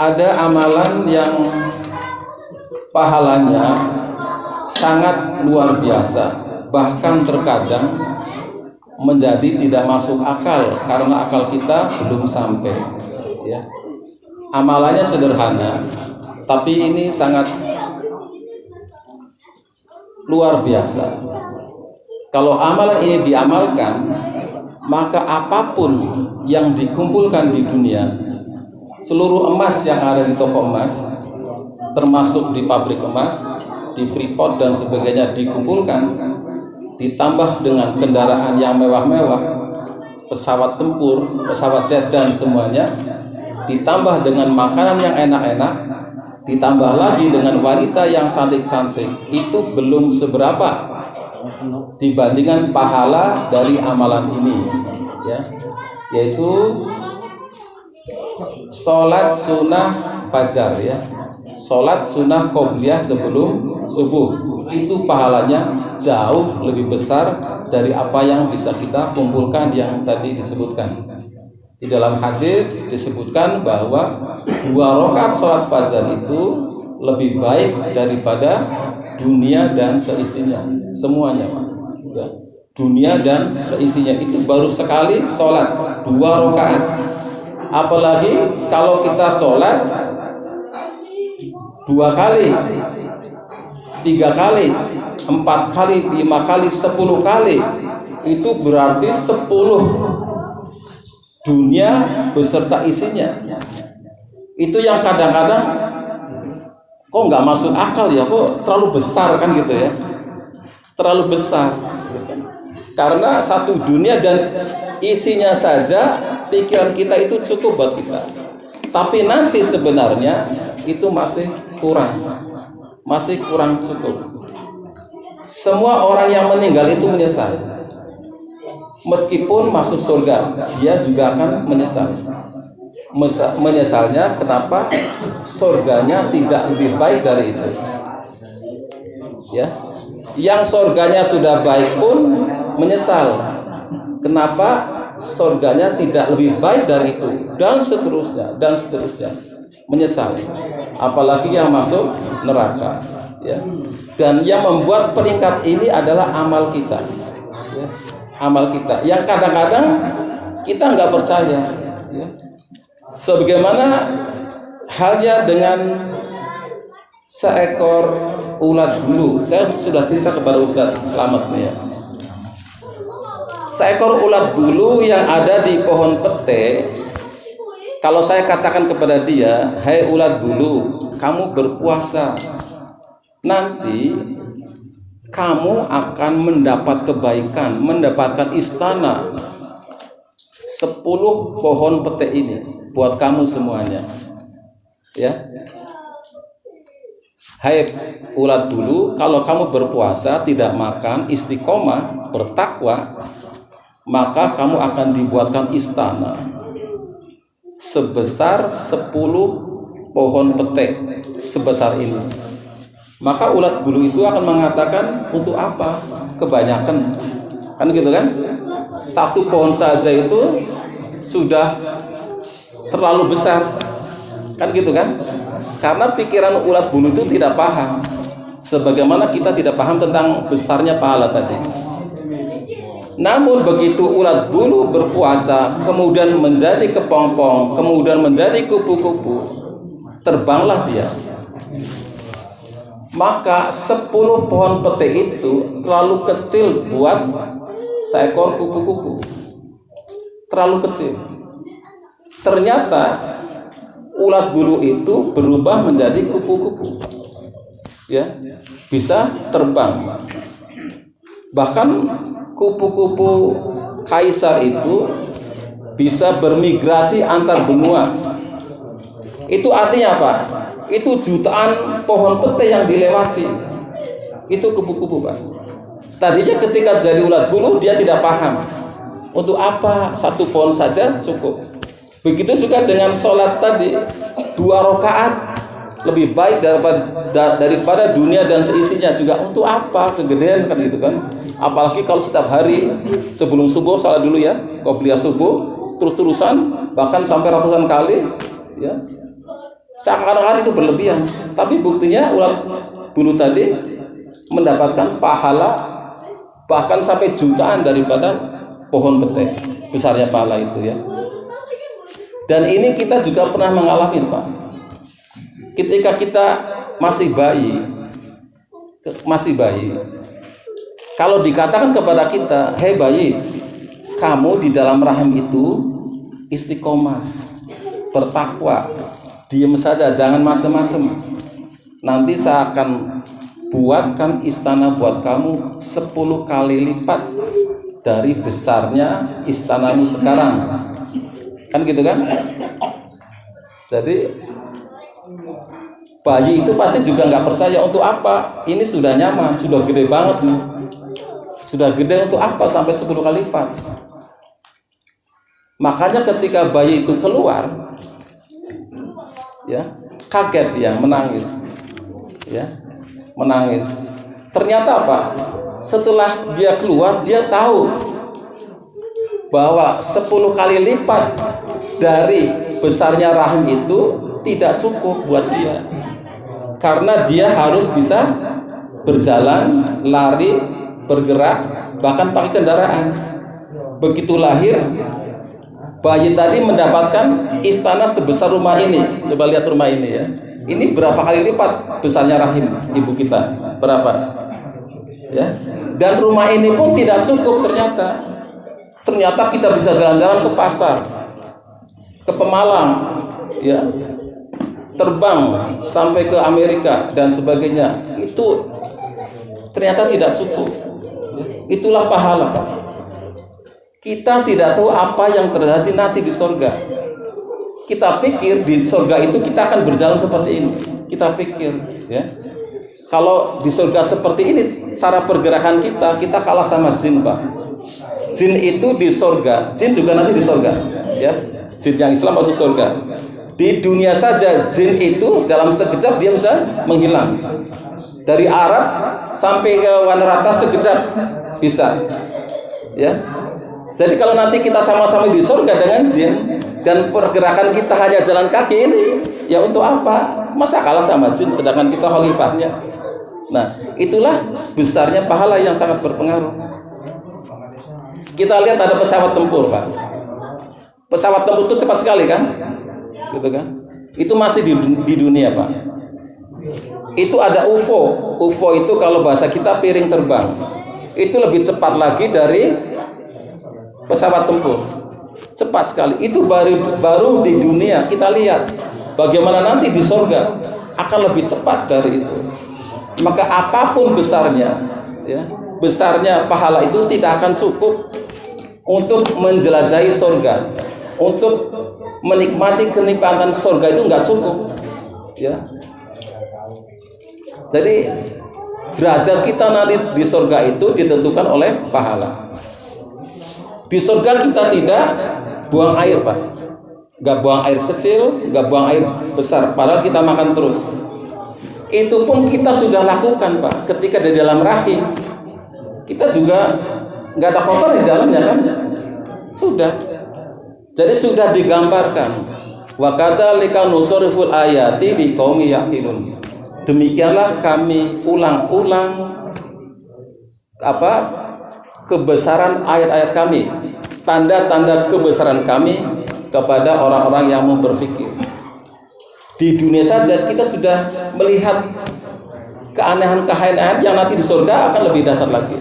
ada amalan yang pahalanya sangat luar biasa, bahkan terkadang menjadi tidak masuk akal karena akal kita belum sampai, ya. Amalannya sederhana, tapi ini sangat luar biasa. Kalau amalan ini diamalkan, maka apapun yang dikumpulkan di dunia, seluruh emas yang ada di toko emas, termasuk di pabrik emas, di Freeport dan sebagainya dikumpulkan, ditambah dengan kendaraan yang mewah-mewah, pesawat tempur, pesawat jet dan semuanya, ditambah dengan makanan yang enak-enak, ditambah lagi dengan wanita yang cantik-cantik, itu belum seberapa dibandingkan pahala dari amalan ini, ya, yaitu sholat sunnah fajar, ya, sholat sunnah qobliyah sebelum subuh, itu pahalanya jauh lebih besar dari apa yang bisa kita kumpulkan yang tadi disebutkan. Di dalam hadis disebutkan bahwa 2 rakaat sholat fajar itu lebih baik daripada dunia dan seisinya, semuanya, ya. Dunia dan seisinya itu baru sekali sholat 2 rakaat. Apalagi kalau kita sholat 2 kali, 3 kali, 4 kali, 5 kali, 10 kali, itu berarti 10 dunia beserta isinya. Itu yang kadang-kadang kok nggak masuk akal ya, kok terlalu besar kan gitu ya, terlalu besar. Karena satu dunia dan isinya saja pikiran kita itu cukup buat kita. Tapi nanti sebenarnya itu masih kurang cukup. Semua orang yang meninggal itu menyesal. Meskipun masuk surga, dia juga akan menyesal. Menyesalnya kenapa surganya tidak lebih baik dari itu, ya. Yang surganya sudah baik pun menyesal kenapa surganya tidak lebih baik dari itu, dan seterusnya menyesal. Apalagi yang masuk neraka, ya. Dan yang membuat peringkat ini adalah amal kita, ya. Amal kita yang kadang-kadang kita nggak percaya, ya. Sebagaimana halnya dengan seekor ulat bulu. Saya sudah cerita kepada Ustaz Selamat nih, ya. Seekor ulat bulu yang ada di pohon pete. Kalau saya katakan kepada dia, "Hai ulat bulu, kamu berpuasa. Nanti kamu akan mendapat kebaikan, mendapatkan istana 10 pohon pete ini buat kamu semuanya." Ya. Hai ulat bulu, kalau kamu berpuasa, tidak makan, istiqomah, bertakwa, maka kamu akan dibuatkan istana sebesar 10 pohon pete sebesar ini. Maka ulat bulu itu akan mengatakan, untuk apa? Kebanyakan, kan gitu kan? Satu pohon saja itu sudah terlalu besar, kan gitu kan? Karena pikiran ulat bulu itu tidak paham, sebagaimana kita tidak paham tentang besarnya pahala tadi. Namun begitu ulat bulu berpuasa, kemudian menjadi kepompong, kemudian menjadi kupu-kupu, terbanglah dia. Maka 10 pohon pete itu terlalu kecil buat seekor kupu-kupu, terlalu kecil. Ternyata ulat bulu itu berubah menjadi kupu-kupu, ya, bisa terbang. Bahkan kupu-kupu kaisar itu bisa bermigrasi antar benua. Itu artinya apa? Itu jutaan pohon pete yang dilewati. Itu kupu-kupu, Pak. Tadinya ketika jadi ulat bulu dia tidak paham. Untuk apa satu pohon saja cukup. Begitu juga dengan sholat tadi, 2 rakaat lebih baik daripada dunia dan seisinya juga. Untuk apa? Kegedean kan gitu kan. Apalagi kalau setiap hari sebelum subuh sholat dulu ya, qobliyah subuh, terus-terusan bahkan sampai ratusan kali, ya. Seakan-akan itu berlebihan, tapi buktinya ulat bulu tadi mendapatkan pahala bahkan sampai jutaan daripada pohon pete, besarnya pahala itu ya. Dan ini kita juga pernah mengalami, Pak. Ketika kita masih bayi, kalau dikatakan kepada kita, hei bayi, kamu di dalam rahim itu istiqomah, bertakwa, diam saja, jangan macam-macam. Nanti saya akan buatkan istana buat kamu 10 kali lipat dari besarnya istanamu sekarang. Kan gitu kan? Jadi bayi itu pasti juga nggak percaya, untuk apa? Ini sudah nyaman, sudah gede banget nih. Sudah gede, untuk apa sampai 10 kali lipat? Makanya ketika bayi itu keluar, ya, kaget dia, menangis. Ya, menangis. Ternyata apa? Setelah dia keluar, dia tahu bahwa 10 kali lipat dari besarnya rahim itu tidak cukup buat dia. Karena dia harus bisa berjalan, lari, bergerak, bahkan pakai kendaraan. Begitu lahir, bayi tadi mendapatkan istana sebesar rumah ini. Coba lihat rumah ini ya. Ini berapa kali lipat besarnya rahim ibu kita? Berapa? Ya. Dan rumah ini pun tidak cukup ternyata. Ternyata kita bisa jalan-jalan ke pasar, ke Pemalang, ya, terbang sampai ke Amerika dan sebagainya. Itu ternyata tidak cukup. Itulah pahala, Pak. Kita tidak tahu apa yang terjadi nanti di surga. Kita pikir di surga itu kita akan berjalan seperti ini. Kita pikir, ya, kalau di surga seperti ini cara pergerakan kita kalah sama jin, Pak. Jin itu di surga, jin juga nanti di surga, ya. Jin yang Islam masuk surga. Di dunia saja jin itu dalam sekejap dia bisa menghilang. Dari Arab sampai ke Wanarata sekejap bisa, ya. Jadi kalau nanti kita sama-sama di surga dengan jin dan pergerakan kita hanya jalan kaki ini, ya untuk apa? Masa kalah sama jin sedangkan kita khalifahnya? Nah, itulah besarnya pahala yang sangat berpengaruh. Kita lihat ada pesawat tempur, Pak. Pesawat tempur itu cepat sekali kan? Gitu kan? Itu masih di dunia, Pak. Itu ada UFO. UFO itu kalau bahasa kita piring terbang. Itu lebih cepat lagi dari pesawat tempur. Cepat sekali. Itu baru di dunia. Kita lihat bagaimana nanti di surga akan lebih cepat dari itu. Maka apapun besarnya, ya, besarnya pahala itu tidak akan cukup untuk menjelajahi surga, untuk menikmati kenikmatan surga itu nggak cukup, ya. Jadi derajat kita nanti di surga itu ditentukan oleh pahala. Di surga kita tidak buang air, Pak. Nggak buang air kecil, nggak buang air besar. Padahal kita makan terus. Itu pun kita sudah lakukan, Pak. Ketika di dalam rahim, kita juga nggak ada kotor di dalamnya kan? Sudah. Jadi sudah digambarkan. Wa kadzalika nusarriful ayati liqaumi yaqilun. Demikianlah kami ulang-ulang kebesaran ayat-ayat kami, tanda-tanda kebesaran kami kepada orang-orang yang mau berpikir. Di dunia saja kita sudah melihat keanehan-keanehan yang nanti di surga akan lebih dahsyat lagi.